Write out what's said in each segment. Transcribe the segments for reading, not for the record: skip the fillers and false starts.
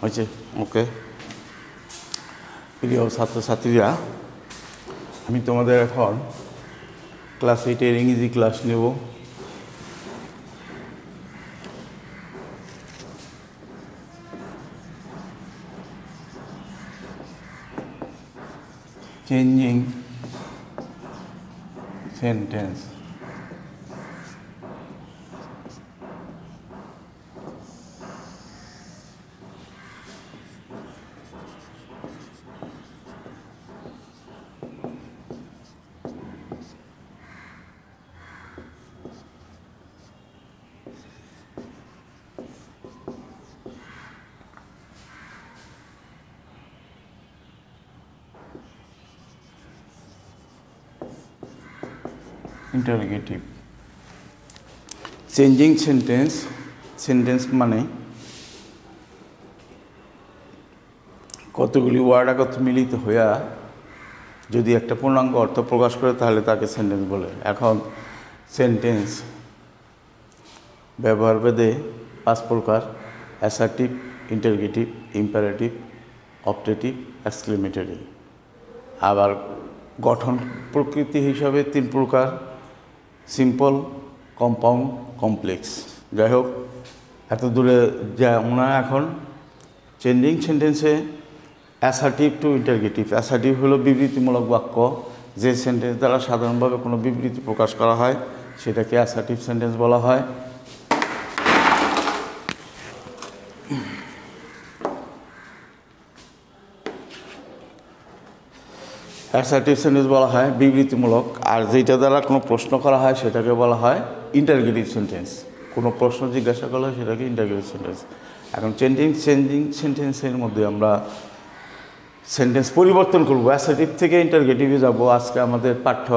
হয়েছে? ওকে। প্রিয় ছাত্রছাত্রীরা, আমি তোমাদের এখন ক্লাস 8-এর ইংরেজি ক্লাস নেব। Changing sentence. Interrogative. Changing sentence মানে কতগুলি ওয়ার্ড একত্র মিলিত হইয়া যদি একটা পূর্ণাঙ্গ অর্থ প্রকাশ করে তাহলে তাকে সেন্টেন্স বলে। এখন সেন্টেন্স ব্যবহার ভেদে 5 প্রকার: assertive, interrogative, imperative, optative, exclamatory. আবার গঠন প্রকৃতি হিসাবে 3 প্রকার: সিম্পল, কম্পাউন্ড, কমপ্লেক্স। যাই হোক, এত দূরে যাব না। এখন চেঞ্জিং সেন্টেন্সে অ্যাসার্টিভ টু ইন্টারোগেটিভ। অ্যাসার্টিভ হলো বিবৃতিমূলক বাক্য, যে সেন্টেন্স দ্বারা সাধারণভাবে কোনো বিবৃতি প্রকাশ করা হয় সেটাকে অ্যাসার্টিভ সেন্টেন্স বলা হয়। অ্যাসার্টিভ সেন্টেন্স বলা হয় বিবৃতিমূলক, আর যেটা দ্বারা কোনো প্রশ্ন করা হয় সেটাকে বলা হয় ইন্টারোগেটিভ সেন্টেন্স। কোনো প্রশ্ন জিজ্ঞাসা করলে সেটাকে ইন্টারোগেটিভ সেন্টেন্স। এখন চেঞ্জিং সেন্টেন্সের মধ্যে আমরা সেন্টেন্স পরিবর্তন করব, অ্যাসার্টিভ থেকে ইন্টারোগেটিভে যাব। আজকে আমাদের পাঠ্য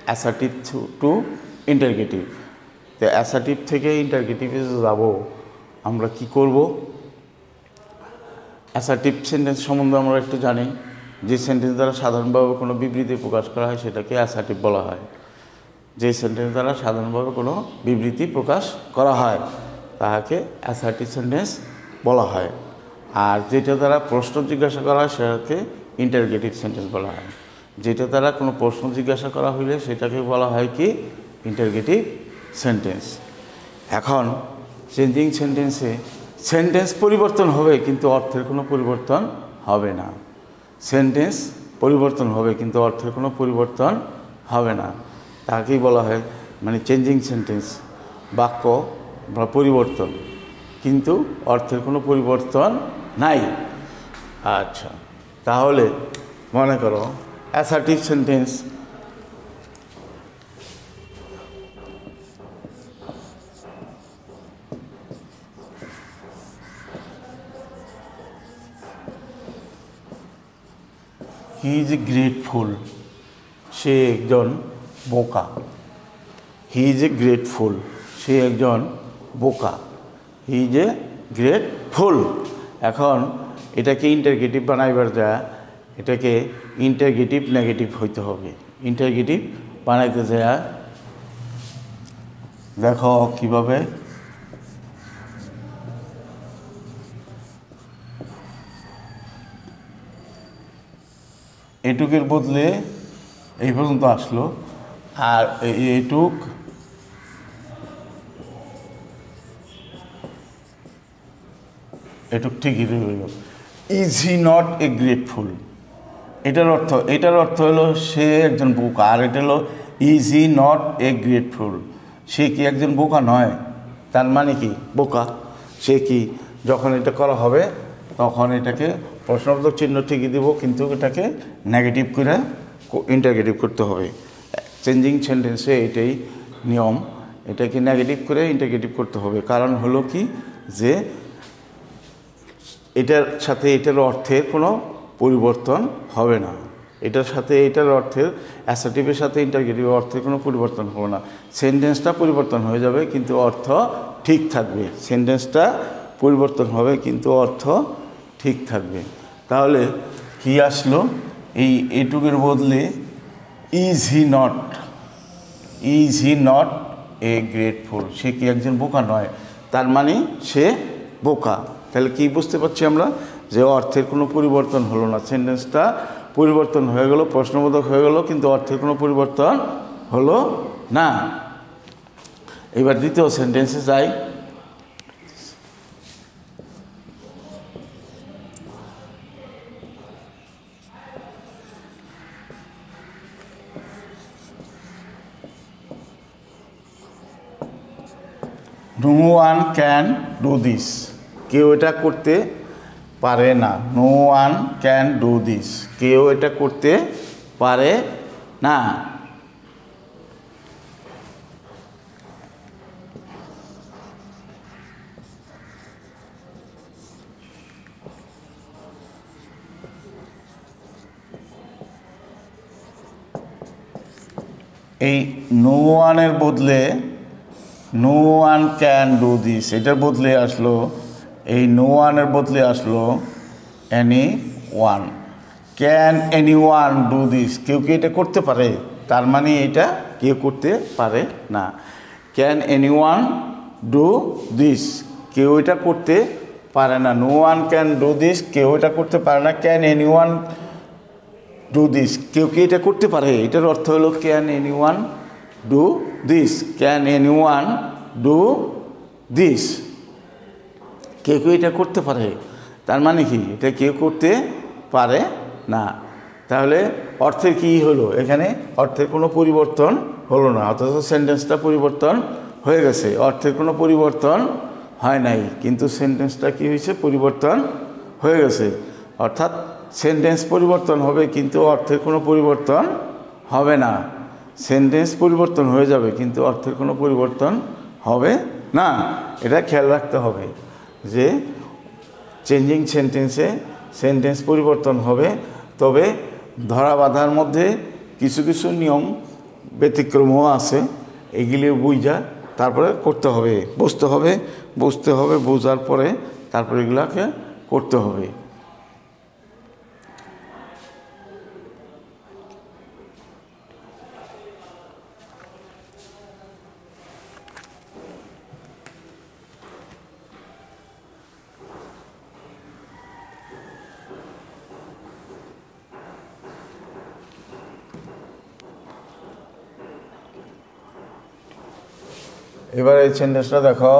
অ্যাসার্টিভ টু ইন্টারোগেটিভ। তো অ্যাসার্টিভ থেকে ইন্টারোগেটিভে যাব, আমরা কি করব? অ্যাসার্টিভ সেন্টেন্স সম্বন্ধে আমরা একটু জানি। যে সেন্টেন্স দ্বারা সাধারণভাবে কোনো বিবৃতি প্রকাশ করা হয় সেটাকে অ্যাসার্টিভ বলা হয়। যে সেন্টেন্স দ্বারা সাধারণভাবে কোনো বিবৃতি প্রকাশ করা হয় তাহাকে অ্যাসার্টিভ সেন্টেন্স বলা হয়। আর যেটা দ্বারা প্রশ্ন জিজ্ঞাসা করা হয় সেটাকে ইন্টারোগেটিভ সেন্টেন্স বলা হয়। যেটা দ্বারা কোনো প্রশ্ন জিজ্ঞাসা করা হইলে সেটাকে বলা হয় কি? Interrogative sentence. এখন চেঞ্জিং সেন্টেন্সে সেন্টেন্স পরিবর্তন হবে কিন্তু অর্থের কোনো পরিবর্তন হবে না। সেন্টেন্স পরিবর্তন হবে কিন্তু অর্থের কোনো পরিবর্তন হবে না। তাকেই বলা হয় মানে চেঞ্জিং সেন্টেন্স, বাক্য বা পরিবর্তন কিন্তু অর্থের কোনো পরিবর্তন নাই। আচ্ছা, তাহলে মনে করো assertive sentence. He is a great fool. সে একজন বোকা। He is a great fool. সে একজন বোকা। He is a great fool. এখন এটাকে ইন্টারোগেটিভ বানাইবার যায়, এটাকে ইন্টারোগেটিভ নেগেটিভ হইতে হবে। ইন্টারোগেটিভ বানাইতে যায়, দেখো কিভাবে। এটুকের বদলে এই পর্যন্ত আসলো, আর এটুক ঠিকই রইল। Is he not a great fool. এটার অর্থ হলো সে একজন বোকা, আর এটা হলো is he not a great fool. সে কি একজন বোকা নয়? তার মানে কি? বোকা। সে কি? যখন এটা করা হবে তখন এটাকে প্রশ্নবোধক চিহ্ন ঠিকই দিব, কিন্তু এটাকে নেগেটিভ করে ইন্টারোগেটিভ করতে হবে। চেঞ্জিং সেন্টেন্সে এটাই নিয়ম, এটাকে নেগেটিভ করে ইন্টারোগেটিভ করতে হবে। কারণ হলো কি, যে এটার সাথে এটার অর্থের কোনো পরিবর্তন হবে না। এটার সাথে এটার অর্থের, অ্যাসার্টিভের সাথে ইন্টারোগেটিভের অর্থের কোনো পরিবর্তন হবে না। সেন্টেন্সটা পরিবর্তন হয়ে যাবে কিন্তু অর্থ ঠিক থাকবে। সেন্টেন্সটা পরিবর্তন হবে কিন্তু অর্থ ঠিক থাকবে। তাহলে কি আসলো? এই এটুকের বদলে is he not a great fool. সে কি একজন বোকা নয়? তার মানে সে বোকা। তাহলে কি বুঝতে পারছি আমরা যে অর্থের কোনো পরিবর্তন হলো না, সেন্টেন্সটা পরিবর্তন হয়ে গেল, প্রশ্নবোধক হয়ে গেল, কিন্তু অর্থের কোনো পরিবর্তন হলো না। এবার দ্বিতীয় সেন্টেন্সে যাই। No one can do this, কেউ এটা করতে পারে না। No one can do this, কেউ এটা করতে পারে না। এই নো ওয়ানের বদলে no one can do this, এটার বদলে আসলো, এই নো ওয়ানের বদলে আসলো anyone. Can anyone do this, কেউ কি এটা করতে পারে, তার মানে এটা কেউ করতে পারে না। Can anyone do this, কেউ এটা করতে পারে না। No one can do this, কেউ এটা করতে পারে না। Can anyone do this, কেউ কি এটা করতে পারে, এটার অর্থ হলো can anyone do this. Can anyone do this, কেউ কেউ এটা করতে পারে, তার মানে কি এটা কেউ করতে পারে না। তাহলে অর্থের কি হলো, এখানে অর্থের কোনো পরিবর্তন হলো না, অথচ সেন্টেন্সটা পরিবর্তন হয়ে গেছে। অর্থের কোনো পরিবর্তন হয় নাই, কিন্তু সেন্টেন্সটা কি হয়েছে, পরিবর্তন হয়ে গেছে। অর্থাৎ সেন্টেন্স পরিবর্তন হবে কিন্তু অর্থের কোনো পরিবর্তন হবে না। সেন্টেন্স পরিবর্তন হয়ে যাবে কিন্তু অর্থের কোনো পরিবর্তন হবে না। এটা খেয়াল রাখতে হবে যে চেঞ্জিং সেন্টেন্সে সেন্টেন্স পরিবর্তন হবে, তবে ধরা বাঁধার মধ্যে কিছু কিছু নিয়ম ব্যতিক্রমও আছে, এগুলি বুঝা তারপরে করতে হবে, বুঝতে হবে, বোঝার পরে তারপরে এগুলাকে করতে হবে। এবার এই সেন্টেন্সটা দেখো।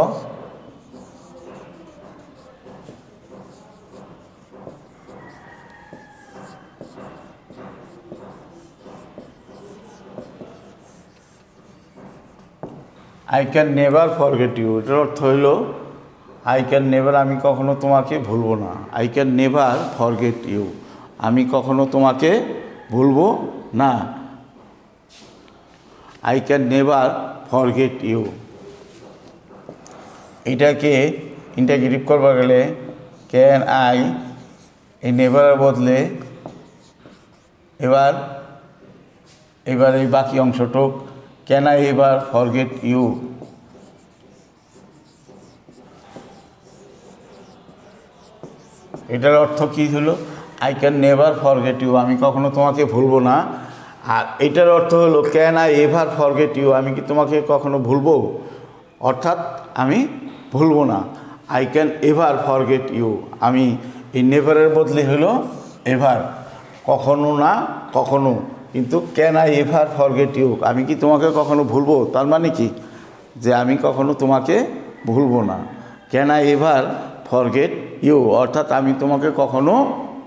I can never forget you, এটার অর্থ হইল আই ক্যান নেভার, আমি কখনো তোমাকে ভুলবো না। I can never forget you, আমি কখনো তোমাকে ভুলবো না। I can never forget you, এটাকে ইন্টারগেটিভ করবা গেলে ক্যান আই, এই নেভারের বদলে এবার এই বাকি অংশটুক can I ever forget you. এটার অর্থ কী হলো, I can never forget you, আমি কখনো তোমাকে ভুলবো না। আর এটার অর্থ হলো can I ever forget you, আমি কি তোমাকে কখনো ভুলবো, অর্থাৎ আমি ভুলবো না। I can ever forget you, আমি এই নেভারের বদলে হলো এভার, কখনো না কখনো, কিন্তু can I ever forget you, আমি কি তোমাকে কখনো ভুলবো, তার মানে কি যে আমি কখনো তোমাকে ভুলবো না। Can I ever forget you, অর্থাৎ আমি তোমাকে কখনো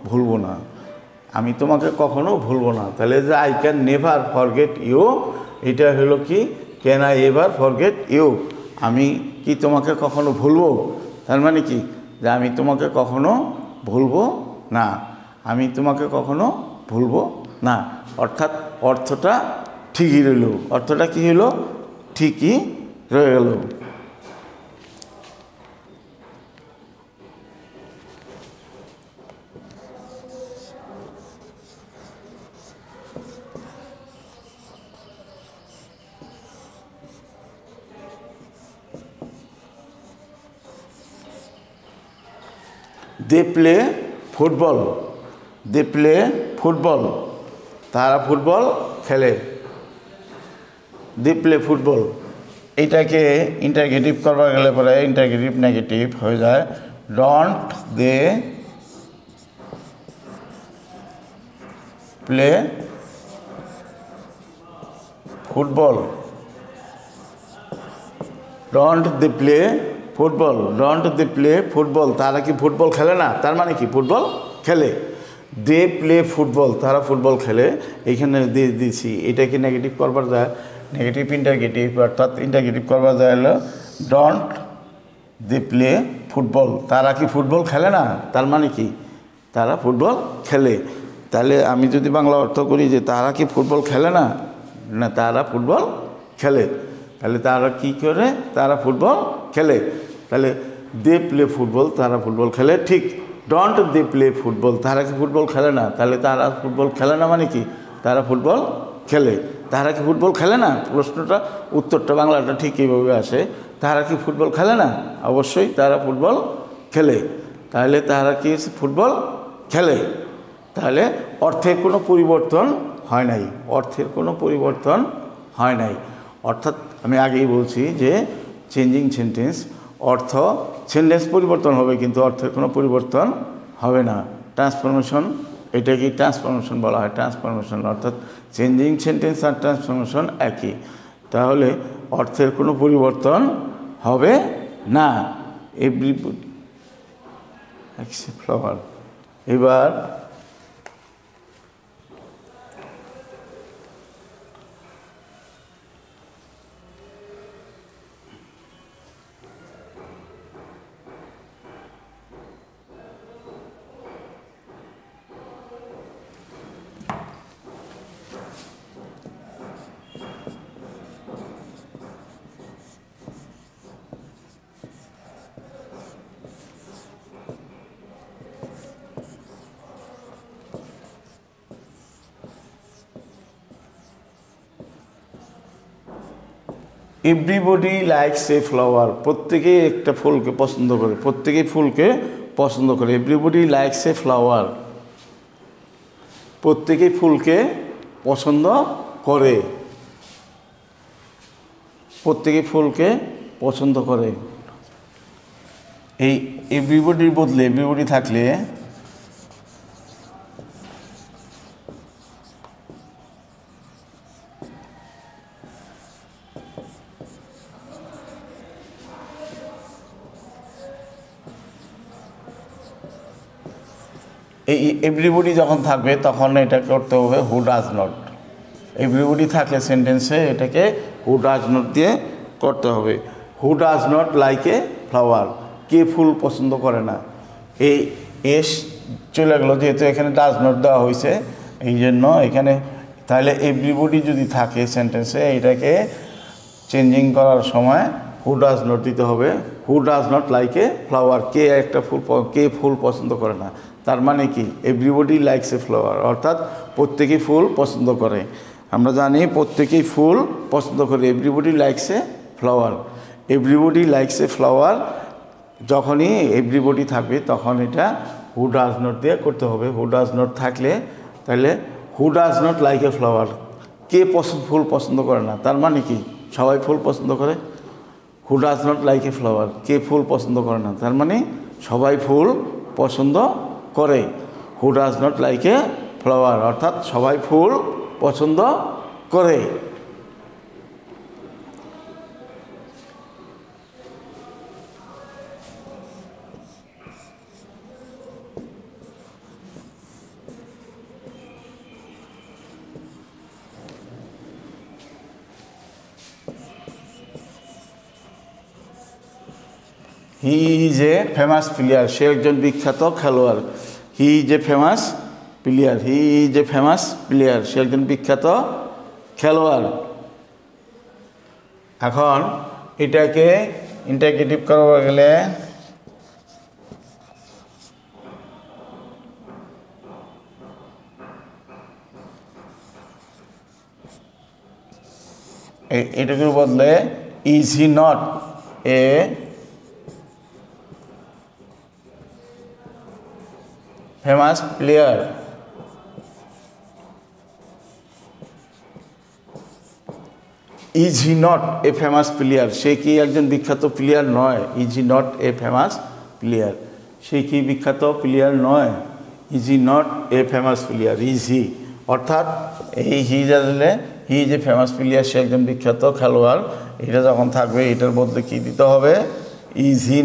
ভুলবো না, আমি তোমাকে কখনো ভুলবো না। তাহলে যে I can never forget you, এটা হলো কি can I ever forget you, আমি কি তোমাকে কখনো ভুলবো, তার মানে কি যে আমি তোমাকে কখনো ভুলবো না, আমি তোমাকে কখনো ভুলবো না। অর্থাৎ অর্থটা ঠিকই রইল, অর্থটা কি হলো, ঠিকই রয়ে গেল। They play football, they play football, তারা ফুটবল খেলে। দে প্লে ফুটবল, এটাকে ইন্টারগেটিভ করবা গেলে পরে ইন্টারগেটিভ নেগেটিভ হয়ে যায়, don't they play football, don't they play football, don't they play football, তারা কি ফুটবল খেলে না? তার মানে কি ফুটবল খেলে। দে প্লে ফুটবল, তারা ফুটবল খেলে, এইখানে দিয়ে দিয়েছি। এটাকে নেগেটিভ করবার যায়, নেগেটিভ ইন্টারগেটিভ, অর্থাৎ ইন্টারগেটিভ করবার যায় হলো ডোন্ট দে প্লে ফুটবল, তারা কি ফুটবল খেলে না? তার মানে কি তারা ফুটবল খেলে। তাহলে আমি যদি বাংলা অর্থ করি যে তারা কি ফুটবল খেলে না, না তারা ফুটবল খেলে, তাহলে তারা কি করে? তারা ফুটবল খেলে। তাহলে দে প্লে ফুটবল, তারা ফুটবল খেলে, ঠিক। ডোন্ট দে প্লে ফুটবল, তারা কি ফুটবল খেলে না? তাহলে তারা ফুটবল খেলে না মানে কি তারা ফুটবল খেলে। তারা কি ফুটবল খেলে না? প্রশ্নটা উত্তরটা বাংলাটা ঠিক এইভাবে আসে, তারা কি ফুটবল খেলে না? অবশ্যই তারা ফুটবল খেলে। তাহলে তারা কি ফুটবল খেলে। তাহলে অর্থের কোনো পরিবর্তন হয় নাই, অর্থের কোনো পরিবর্তন হয় নাই। অর্থাৎ আমি আগেই বলছি যে চেঞ্জিং সেন্টেন্স, অর্থ সেন্টেন্স পরিবর্তন হবে কিন্তু অর্থের কোনো পরিবর্তন হবে না। ট্রান্সফরমেশন, এটাকে ট্রান্সফরমেশন বলা হয়। ট্রান্সফরমেশন অর্থাৎ চেঞ্জিং সেন্টেন্স আর ট্রান্সফরমেশন একই, তাহলে অর্থের কোনো পরিবর্তন হবে না। Everybody except flower. এবার এভরিবডি লাইকস এ ফ্লাওয়ার, প্রত্যেকেই একটা ফুলকে পছন্দ করে, প্রত্যেকেই ফুলকে পছন্দ করে। এভরিবডি লাইকস এ ফ্লাওয়ার, প্রত্যেকেই ফুলকে পছন্দ করে, প্রত্যেকেই ফুলকে পছন্দ করে। এই এভরিবডির বদলে এভরিবডি থাকলে এই এভরিবডি যখন থাকবে তখন এটা করতে হবে হু ডাজ নট। এভরিবডি থাকলে সেন্টেন্সে এটাকে হু ডাজ নট দিয়ে করতে হবে। Who does not like a flower, কে ফুল পছন্দ করে না। এই এস চলে গেলো, যেহেতু এখানে ডাজ নট দেওয়া হয়েছে এই জন্য এখানে, তাহলে এভরিবডি যদি থাকে সেন্টেন্সে এটাকে চেঞ্জিং করার সময় হু ডাজ নট দিতে হবে। Who does not like a flower, কে একটা ফুল, কে ফুল পছন্দ করে না। তার মানে কি এভরিবডি লাইকস এ ফ্লাওয়ার, অর্থাৎ প্রত্যেকেই ফুল পছন্দ করে। আমরা জানি প্রত্যেকেই ফুল পছন্দ করে। Everybody likes a flower, everybody likes a flower, যখনই এভরিবডি থাকবে তখন এটা হু ডাজ নট দিয়ে করতে হবে। হু ডাজ নট থাকলে তাহলে who does not like a flower, কে ফুল পছন্দ করে না। তার মানে কি সবাই ফুল পছন্দ করে। Who does not like a flower, কে ফুল পছন্দ করে না, তার মানে সবাই ফুল পছন্দ করে। Who does not like a flower, অর্থাৎ সবাই ফুল পছন্দ করে। He is a famous player, সে একজন বিখ্যাত খেলোয়াড়। He is a famous player, he is a famous player, সে একজন বিখ্যাত খেলোয়াড়। এখন এটাকে ইন্টারগেটিভ করা গেলে এটাকে বদলে is he not a famous player, is he not a famous player, সে কি একজন বিখ্যাত প্লেয়ার নয়। Is he not a famous player, সে কি বিখ্যাত প্লেয়ার নয়? Is he not a famous player? Is he অর্থাৎ এই হি আসলে হি যে ফেমাস প্লেয়ার, সে একজন বিখ্যাত খেলোয়াড়, এটা যখন থাকবে এটার বদলে কী দিতে হবে? Is he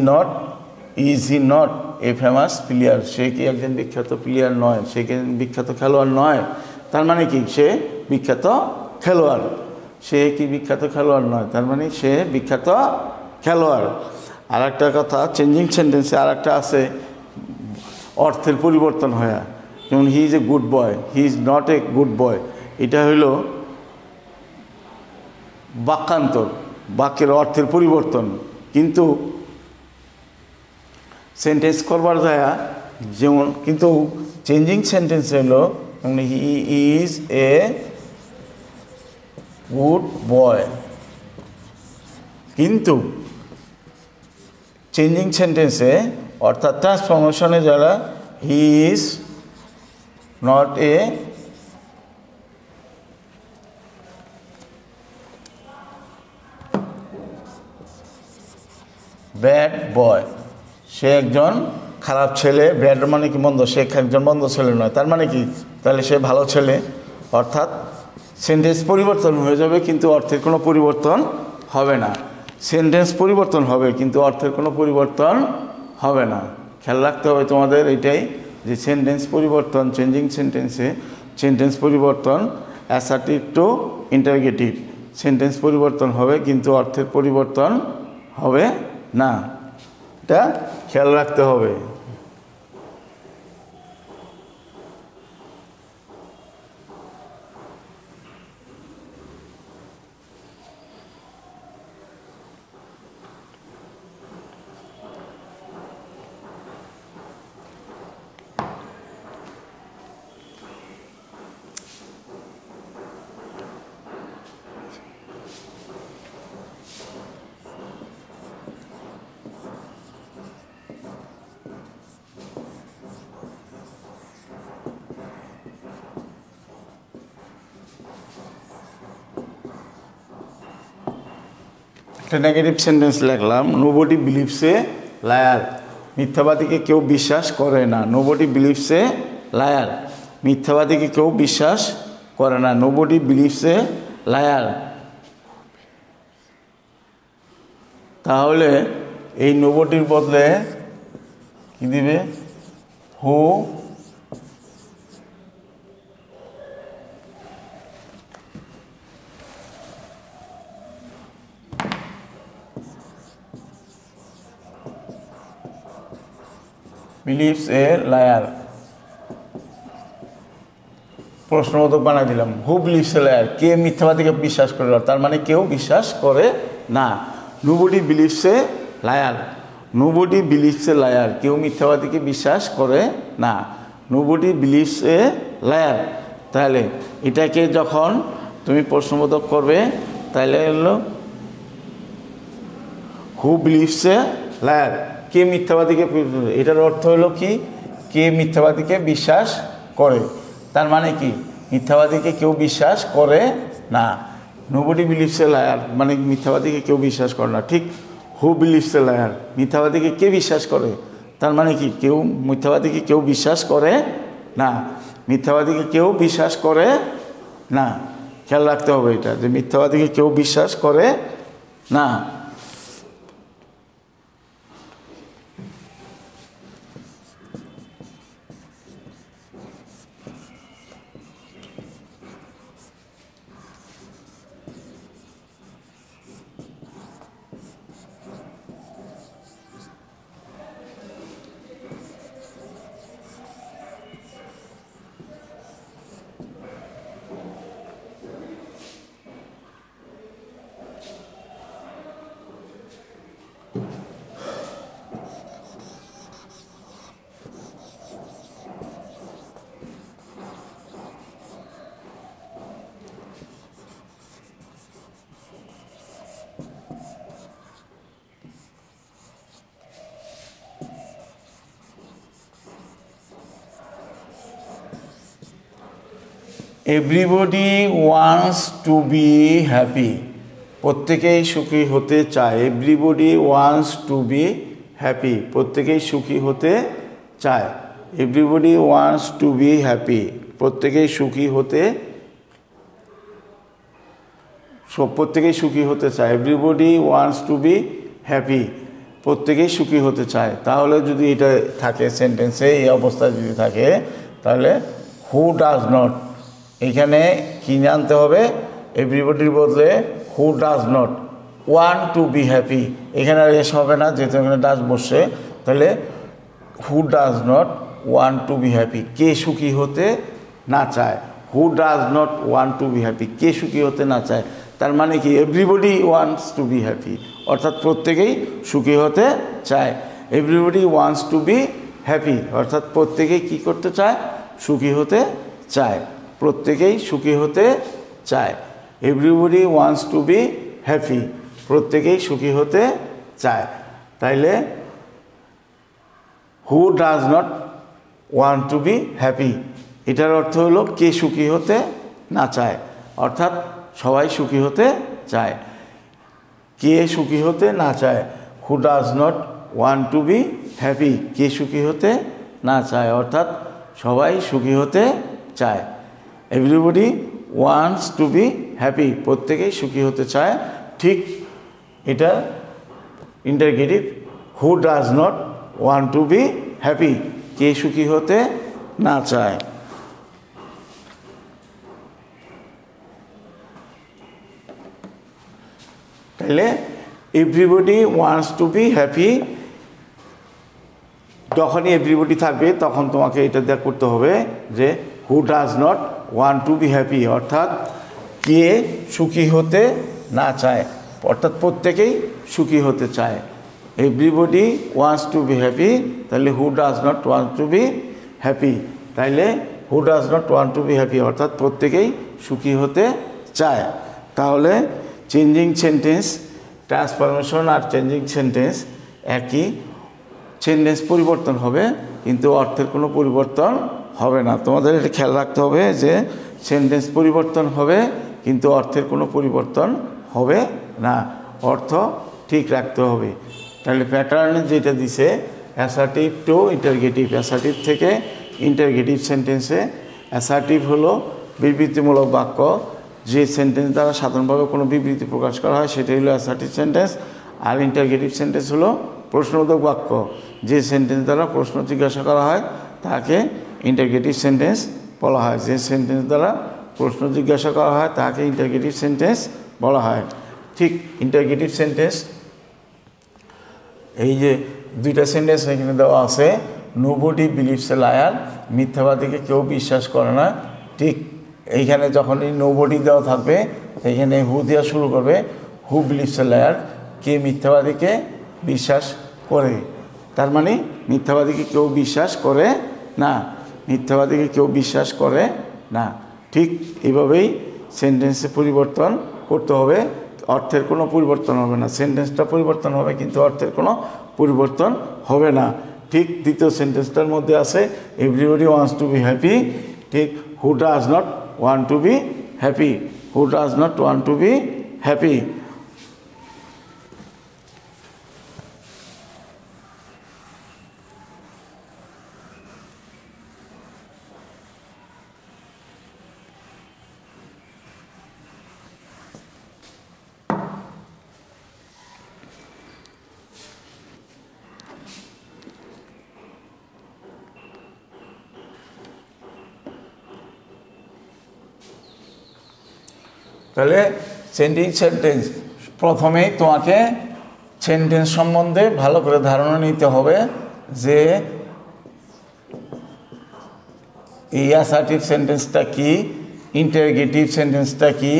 not a famous player? সে কি একজন বিখ্যাত প্লেয়ার নয়? সে কি বিখ্যাত খেলোয়াড় নয়? তার মানে কি সে বিখ্যাত খেলোয়াড়। সে কি বিখ্যাত খেলোয়াড় নয়, তার মানে সে বিখ্যাত খেলোয়াড়। আর একটা কথা, চেঞ্জিং সেন্টেন্সে আর একটা আছে অর্থের পরিবর্তন হয়ে, যেমন হি is a good boy, he is not a good boy. এটা হইল বাক্যান্তর, বাক্যের অর্থের পরিবর্তন, কিন্তু সেন্টেন্স করবার যায় যেমন, কিন্তু চেঞ্জিং সেন্টেন্স হলো হি ইজ এ গুড বয়, কিন্তু চেঞ্জিং সেন্টেন্সে অর্থাৎ ট্রান্সফরমেশনে যারা he is not a bad boy, সে একজন খারাপ ছেলে। ব্যাড মানে কি মন্দ, সে একজন মন্দ ছেলে নয়, তার মানে কি তাহলে সে ভালো ছেলে। অর্থাৎ সেন্টেন্স পরিবর্তন হয়ে যাবে কিন্তু অর্থের কোনো পরিবর্তন হবে না। সেন্টেন্স পরিবর্তন হবে কিন্তু অর্থের কোনো পরিবর্তন হবে না। খেয়াল রাখতে হবে তোমাদের এটাই, যে সেন্টেন্স পরিবর্তন, চেঞ্জিং সেন্টেন্সে সেন্টেন্স পরিবর্তন অ্যাসার্টিভ টু ইন্টারগেটিভ, সেন্টেন্স পরিবর্তন হবে কিন্তু অর্থের পরিবর্তন হবে না, এটা খেয়াল রাখতে হবে। একটা নেগেটিভ সেন্টেন্স লিখলাম, নোবডি বিলিভস এ লায়ার, মিথ্যাবাদীকে কেউ বিশ্বাস করে না। নোবডি বিলিভস এ লায়ার, মিথ্যাবাদীকে কেউ বিশ্বাস করে না। Nobody believes a liar. তাহলে এই নোবডির বদলে কি দিবে? Who believes a liar. প্রশ্নবোধক বানাই দিলাম, হু বিলিভস এ লায়ার, কে মিথ্যাবাদীকে বিশ্বাস করে না, তার মানে কেউ বিশ্বাস করে না। Nobody believes a liar, nobody believes a liar, কেউ মিথ্যাবাদীকে বিশ্বাস করে না। Nobody believes a liar. তাহলে এটাকে যখন তুমি প্রশ্নবোধক করবে তাহলে হলো হু বিলিভস এ লায়ার, কে মিথ্যাবাদীকে, এটার অর্থ হলো কি, কে মিথ্যাবাদীকে বিশ্বাস করে, তার মানে কি মিথ্যাবাদীকে কেউ বিশ্বাস করে না। নোবডি বিলিভস এ লায়ার মানে মিথ্যাবাদীকে কেউ বিশ্বাস করে না। ঠিক হু বিলিভস এ লায়ার, মিথ্যাবাদীকে কে বিশ্বাস করে, তার মানে কি কেউ মিথ্যাবাদীকে কেউ বিশ্বাস করে না, মিথ্যাবাদীকে কেউ বিশ্বাস করে না। খেয়াল রাখতে হবে এটা, যে মিথ্যাবাদীকে কেউ বিশ্বাস করে না। Everybody wants to be happy, প্রত্যেকেই সুখী হতে চায়। Everybody wants to be happy, প্রত্যেকেই সুখী হতে চায়। Everybody wants to be happy, প্রত্যেকেই সুখী হতে চায়। Everybody wants to be happy, প্রত্যেকেই সুখী হতে চায়। তাহলে যদি এটা থাকে সেন্টেন্সে, এই অবস্থায় যদি থাকে, তাহলে হু ডাজ নট, এখানে কি জানতে হবে? এভরিবডির বদলে হু does not want to be happy, এখানে আর এস হবে না, যেহেতু এখানে ডাজ বসছে। তাহলে who does not want to be happy, কে সুখী হতে না চায়? Who does not want to be happy, কে সুখী হতে না চায়। তার মানে কি? Everybody wants to be happy, অর্থাৎ প্রত্যেকেই সুখী হতে চায়। Everybody wants to be happy, অর্থাৎ প্রত্যেকেই কী করতে চায়? সুখী হতে চায়, প্রত্যেকেই সুখী হতে চায়। Everybody wants to be happy, প্রত্যেকেই সুখী হতে চায়। তাইলে who does not want to be happy, এটার অর্থ হলো কে সুখী হতে না চায়, অর্থাৎ সবাই সুখী হতে চায়। কে সুখী হতে না চায়? Who does not want to be happy, কে সুখী হতে না চায়, অর্থাৎ সবাই সুখী হতে চায়। Everybody wants to be happy, প্রত্যেকেই সুখী হতে চায়। ঠিক এটা interrogative, who does not want to be happy, কে সুখী হতে না চায়। তাহলে everybody wants to be happy, যখনই এভরিবডি থাকবে তখন তোমাকে এটা দেখ করতে হবে যে who does not want to be happy, অর্থাৎ কে সুখী হতে না চায়, অর্থাৎ প্রত্যেকেই সুখী হতে চায়। Everybody wants to be happy, তাহলে who does not want to be happy, তাইলে who does not want to be happy, অর্থাৎ প্রত্যেকেই সুখী হতে চায়। তাহলে চেঞ্জিং সেন্টেন্স, ট্রান্সফরমেশন আর চেঞ্জিং সেন্টেন্স একই, সেন্টেন্স পরিবর্তন হবে কিন্তু অর্থের কোনো পরিবর্তন হবে না। তোমাদের এটা খেয়াল রাখতে হবে যে সেন্টেন্স পরিবর্তন হবে কিন্তু অর্থের কোনো পরিবর্তন হবে না, অর্থ ঠিক রাখতে হবে। তাহলে প্যাটার্নে যেটা দিছে অ্যাসার্টিভ টু ইন্টারগেটিভ, অ্যাসার্টিভ থেকে ইন্টারগেটিভ সেন্টেন্সে। অ্যাসার্টিভ হলো বিবৃতিমূলক বাক্য, যে সেন্টেন্স দ্বারা সাধারণভাবে কোনো বিবৃতি প্রকাশ করা হয় সেটাই হলো অ্যাসার্টিভ সেন্টেন্স। আর ইন্টারগেটিভ সেন্টেন্স হলো প্রশ্নবোধক বাক্য, যে সেন্টেন্স দ্বারা প্রশ্ন জিজ্ঞাসা করা হয় তাকে ইন্টারগেটিভ সেন্টেন্স বলা হয়। যে সেন্টেন্স দ্বারা প্রশ্ন জিজ্ঞাসা করা হয় তাকে ইন্টারগেটিভ সেন্টেন্স বলা হয়। ঠিক ইন্টারগেটিভ সেন্টেন্স, এই যে দুইটা সেন্টেন্স এখানে দেওয়া আছে, নোবডি বিলিভস এ লায়ার, মিথ্যাবাদীকে কেউ বিশ্বাস করে না। ঠিক এইখানে যখনই নোবডি দেওয়া থাকবে এখানে হু দেওয়া শুরু করবে, হু বিলিভস এ লায়ার, কে মিথ্যাবাদীকে বিশ্বাস করে। তার মানে মিথ্যাবাদীকে কেউ বিশ্বাস করে না, মিথ্যাবাদীকে কেউ বিশ্বাস করে না। ঠিক এইভাবেই সেন্টেন্সে পরিবর্তন করতে হবে, অর্থের কোনো পরিবর্তন হবে না। সেন্টেন্সটা পরিবর্তন হবে কিন্তু অর্থের কোনো পরিবর্তন হবে না। ঠিক দ্বিতীয় সেন্টেন্সটার মধ্যে আছে everybody wants to be happy, ঠিক who does not want to be happy, who does not want to be happy. তাহলে চেঞ্জিং সেন্টেন্স, প্রথমেই তোমাকে সেন্টেন্স সম্বন্ধে ভালো করে ধারণা নিতে হবে যে এই অ্যাসার্টিভ সেন্টেন্সটা কি, ইন্টারগেটিভ সেন্টেন্সটা কি।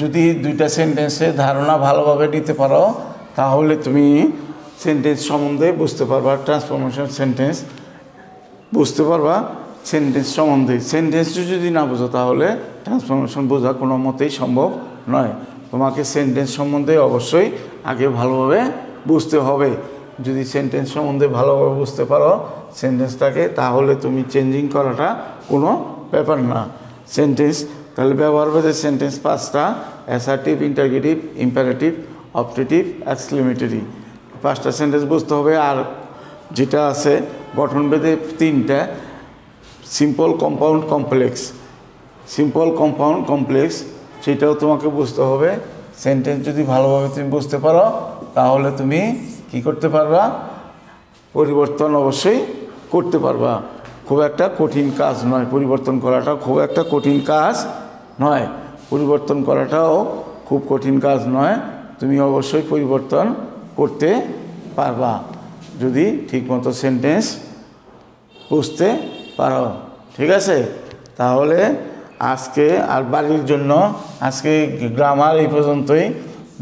যদি দুইটা সেন্টেন্সের ধারণা ভালোভাবে নিতে পারো তাহলে তুমি সেন্টেন্স সম্বন্ধে বুঝতে পারবা, ট্রান্সফরমেশন সেন্টেন্স বুঝতে পারবা সেন্টেন্স সম্বন্ধে। সেন্টেন্স যদি না বোঝো তাহলে ট্রান্সফরমেশন বোঝা কোনো মতেই সম্ভব নয়। তোমাকে সেন্টেন্স সম্বন্ধে অবশ্যই আগে ভালোভাবে বুঝতে হবে। যদি সেন্টেন্স সম্বন্ধে ভালোভাবে বুঝতে পারো সেন্টেন্সটাকে, তাহলে তুমি চেঞ্জিং করাটা কোনো ব্যাপার না। সেন্টেন্স তাহলে ব্যবহারভেদে সেন্টেন্স পাঁচটা: assertive, interrogative, imperative, optative, exclamatory. 5টা সেন্টেন্স বুঝতে হবে। আর যেটা আছে গঠনভেদে 3টা, simple, compound, complex. Simple, compound, complex সেটাও তোমাকে বুঝতে হবে। সেন্টেন্স যদি ভালোভাবে তুমি বুঝতে পারো তাহলে তুমি কি করতে পারবা, পরিবর্তন অবশ্যই করতে পারবা। খুব একটা কঠিন কাজ নয়, পরিবর্তন করাটা খুব একটা কঠিন কাজ নয়। পরিবর্তন করাটাও খুব কঠিন কাজ নয়। তুমি অবশ্যই পরিবর্তন করতে পারবা যদি ঠিকমতো সেন্টেন্স বুঝতে পারো। ঠিক আছে? তাহলে আজকে আর বাড়ির জন্য, আজকে গ্রামার এই পর্যন্তই।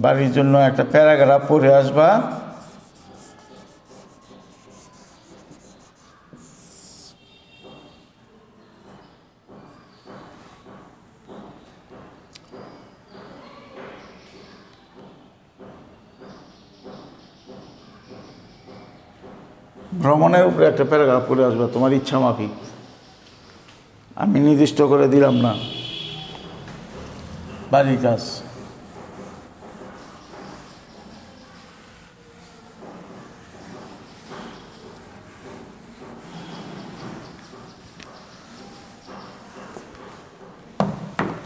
বাড়ির জন্য একটা প্যারাগ্রাফ পড়ে আসবা। ভ্রমণের উপরে একটা প্যারাগ্রাফ পড়ে আসবে তোমার ইচ্ছা মাফিক, আমি নির্দিষ্ট করে দিলাম না। বাড়ির কাজ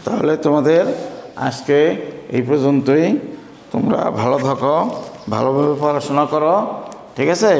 তাহলে তোমাদের আজকে এই পর্যন্তই। তোমরা ভালো থাকো, ভালোভাবে পড়াশোনা করো। ঠিক আছে?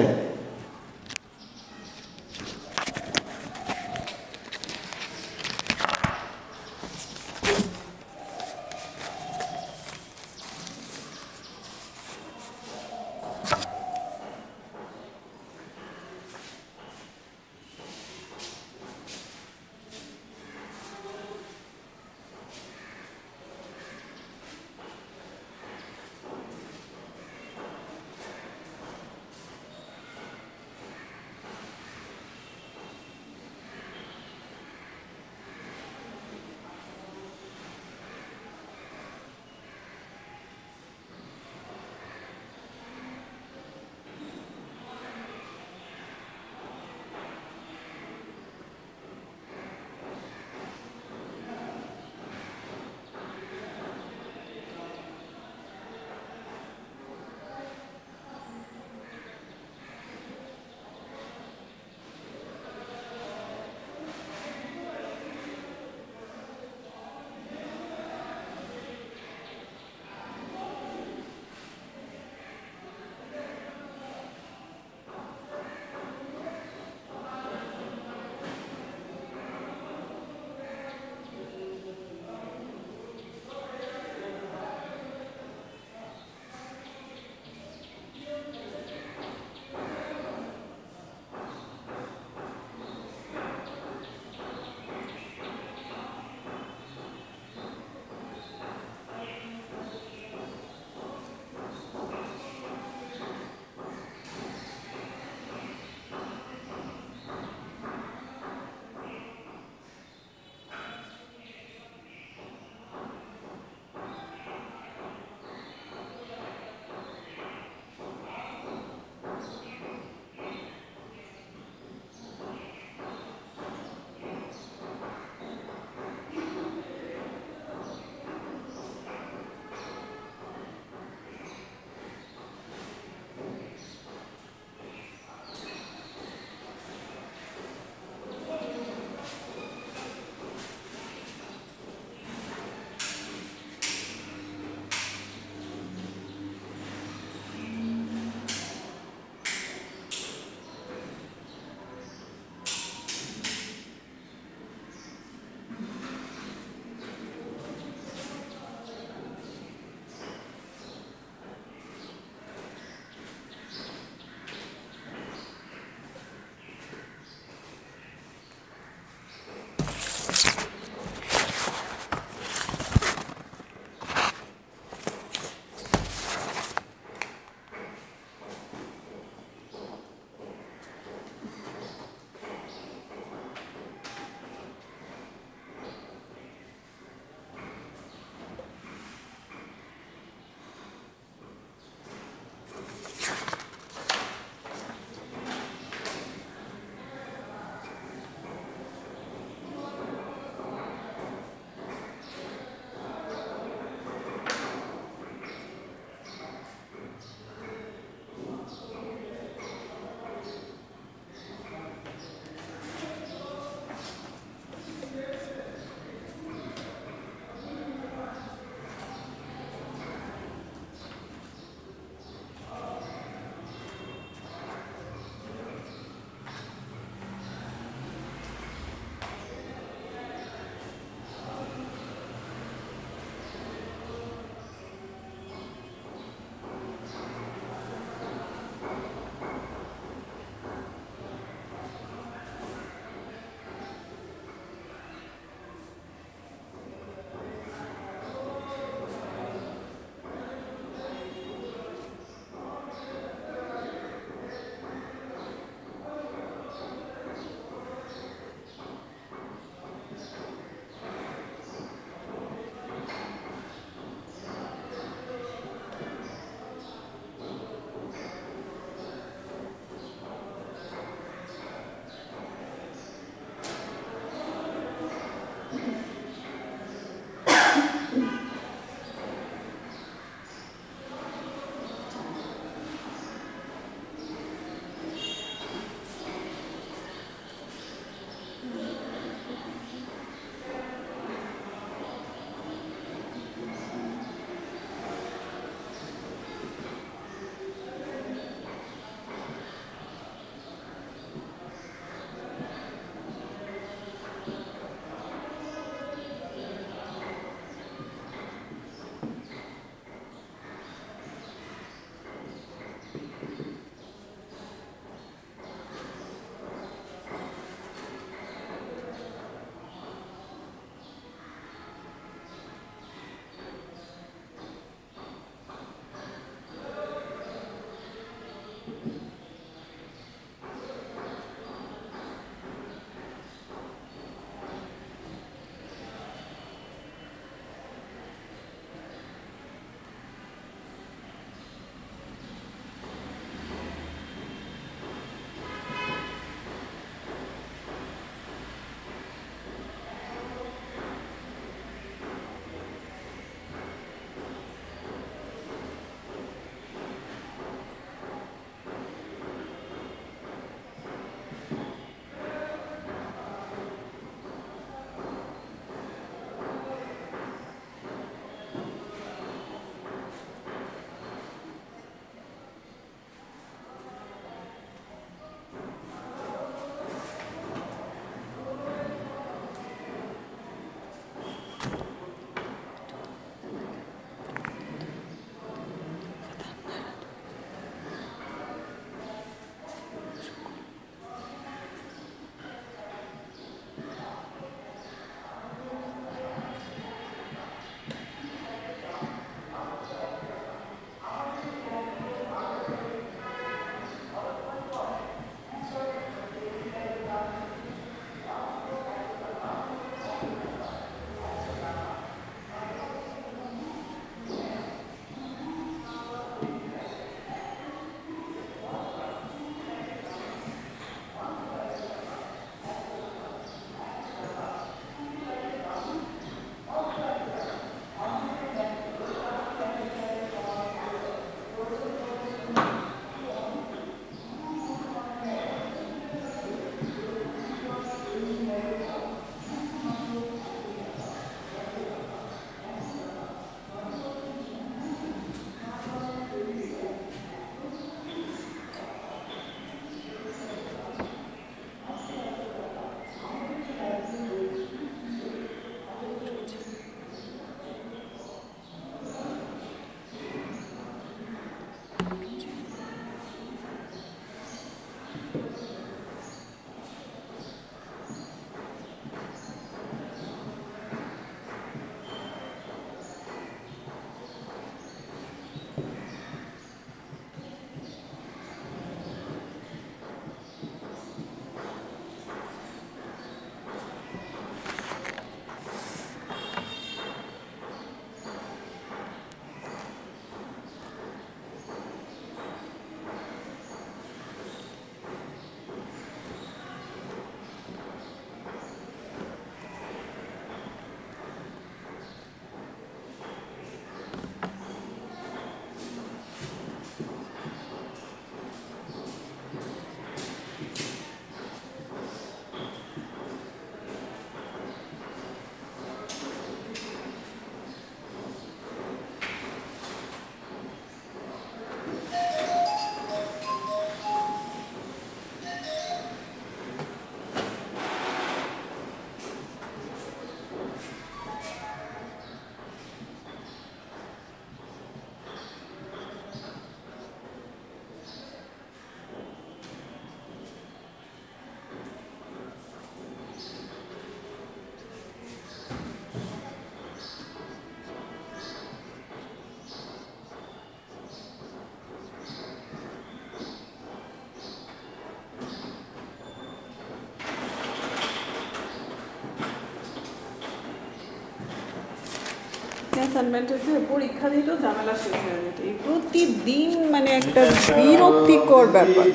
অ্যাসাইনমেন্টের যে পরীক্ষা দিত ঝামেলা শেষ হয়ে যেত এই প্রতিদিন মানে একটা বিরক্তিকর ব্যাপার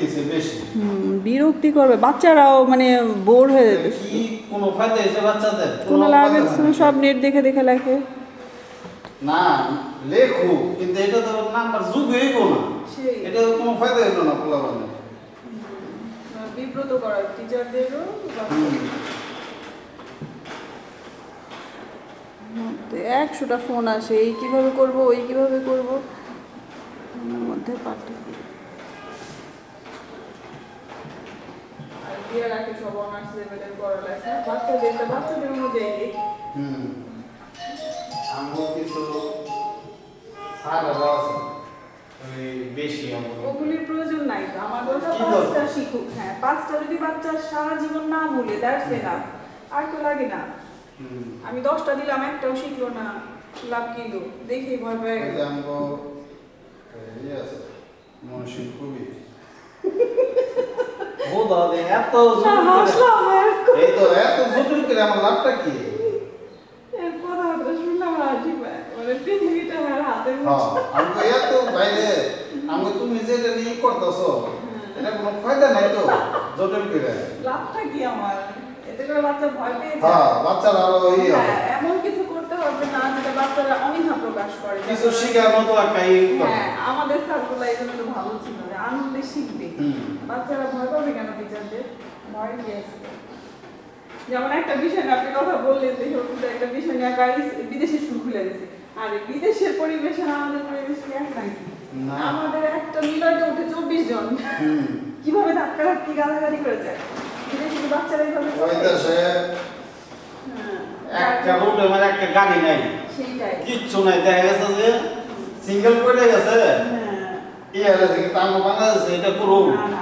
বিরক্তিকর বাচ্চারাও মানে বোর হয়ে যেতেছে কোনো ফায়দা হয়েছে বাচ্চাদের কোনো লাভ হচ্ছে না সব নেট দেখে দেখে লেখে না লেখো কিন্তু এটা তো নাম্বার যুগ হইব না এটা কোনো ফায়দা হইল না পোলাপানের বিব্রত করার টিচারদেরও একশোটা ফোন আসে এই কীভাবে করবো ওই কীভাবে করবো ওর মধ্যে পার্থক্য দিয়ে রাখে সব অনার্স লেভেলের পড়ালেখা বাচ্চাদের অনুযায়ী আমগো কিছু সারারা আছে বেশি ওগুলির প্রয়োজন নাই তো আমাদের পাঁচটা শিখুক হ্যাঁ পাঁচটা যদি বাচ্চা সারা জীবন না ভুলে দ্যাটস এনাফ আর তো লাগে না আমি 10টা দিলাম একটাও শিখলো না লাভ কি গো দেখি ভয় পেয়ে গেল আমগো ইয়েস মনসিন কবি ও দাদা এত এই তো এত জটিল করে আমার লাভটা কি এর কথাটা শুনলাম রাজি ভাই মানে পৃথিবীটা আমার হাতের মধ্যে আমগো এত বাইরে আমগো তুমি যেটা নিয়ে করতেছো এটা কোনো ফায়দা নাই তো জটিল করে লাভটা কি আমার এতে করে বাচ্চা ভয় পেয়ে যায় বাচ্চারা আরো এমন কিছু করতে হবে না যেটা বাচ্চারা অনীহা প্রকাশ করে কিছু শেখার মতো একটাই হ্যাঁ আমাদের স্যারগুলো এই জন্য তো ভালো ছিল যে আনন্দে শিখবে বাচ্চারা ভয় পাবে কেন টিচারদের ভয় গেছে যেমন একটা বিষয় নিয়ে আপনি কথা বললেন যে একটা বিষয় নিয়ে বিদেশি স্কুল খুলে গেছে আর বিদেশের পরিবেশ আর আমাদের পরিবেশ কি এক নাকি আমাদের একটা মিলাতে উঠে 24 জন কিভাবে ধাক্কা ধাক্কি গালাগালি করে যায় বিদেশি বাচ্চারা এইভাবে ওই দেশে একটা রুটে মানে একটা গাড়ি নাই সেইটাই কিচ্ছু নাই দেখা গেছে যে সিঙ্গেল পড়ে গেছে এই হলে যে তাঙ্গ বাংলাদেশে এটা পুরো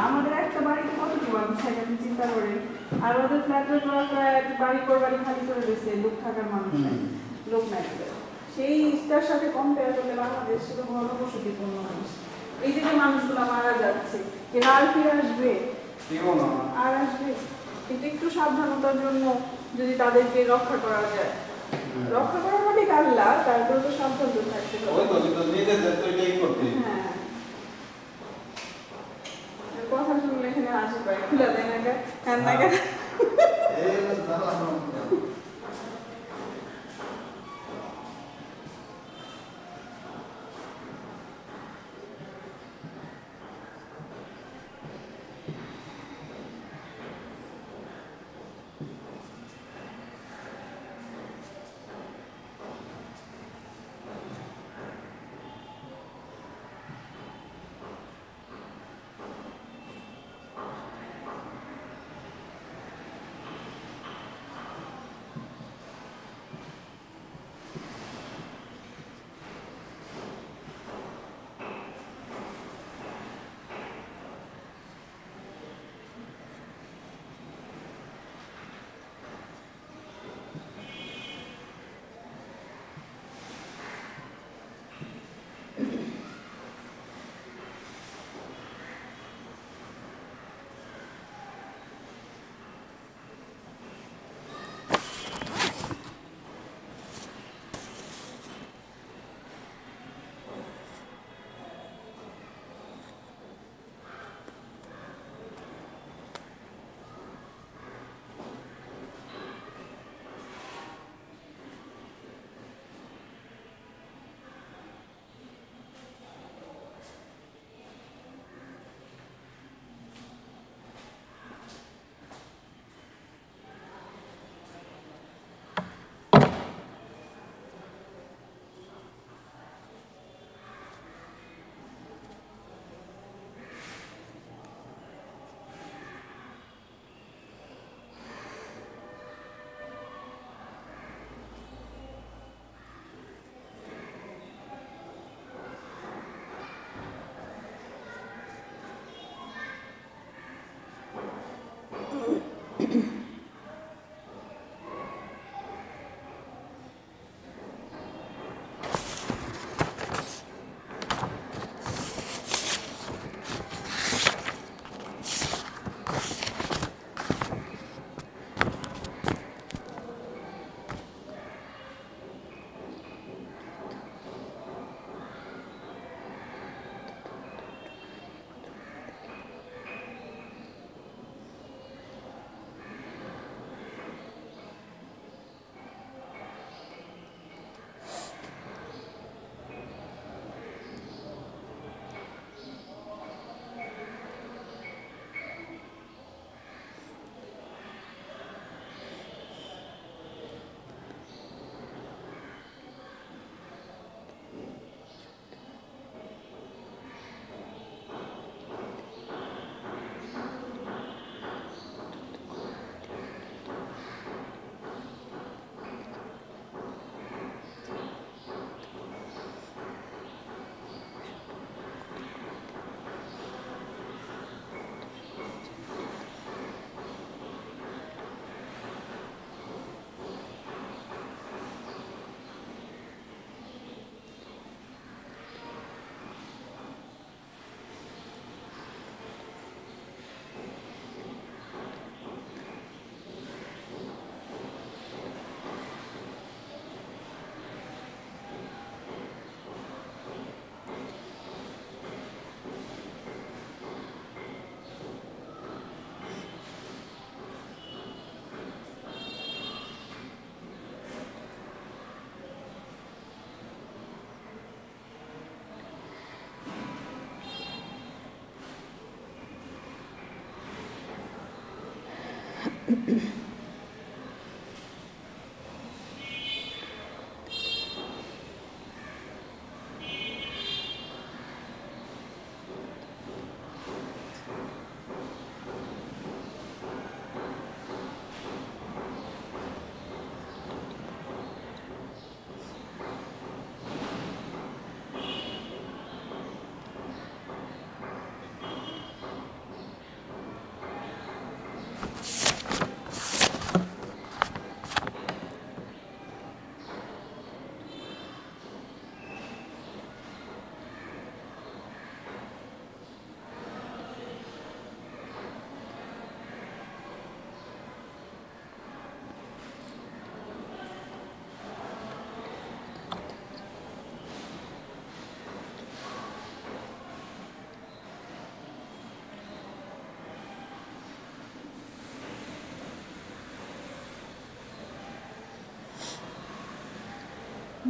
আমাদের একটা বাড়িতে কত জীবন সেটা চিন্তা করে আর ওদের ফ্ল্যাটের বাড়ি খালি করে দিয়েছে লোক থাকার মানুষ লোক নাই সেইটার সাথে কম্পেয়ার করলে বাংলাদেশ সেটা ঘনবসতিপূর্ণ মানুষ এই যে মানুষগুলো মারা যাচ্ছে এরা আর ফিরে আসবে আর আসবে কিন্তু একটু সাবধানতার জন্য যদি তাদেরকে রক্ষা করা যায় রক্ষা করার মানে আল্লাহ তারপরে তো সাবধান থাকতে হবে হ্যাঁ কথা শুনলে এখানে হাসি পায় খুলে দেয় না হ্যাঁ না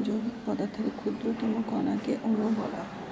যৌগিক পদার্থের ক্ষুদ্রতম কণাকে অণু বলা হয়।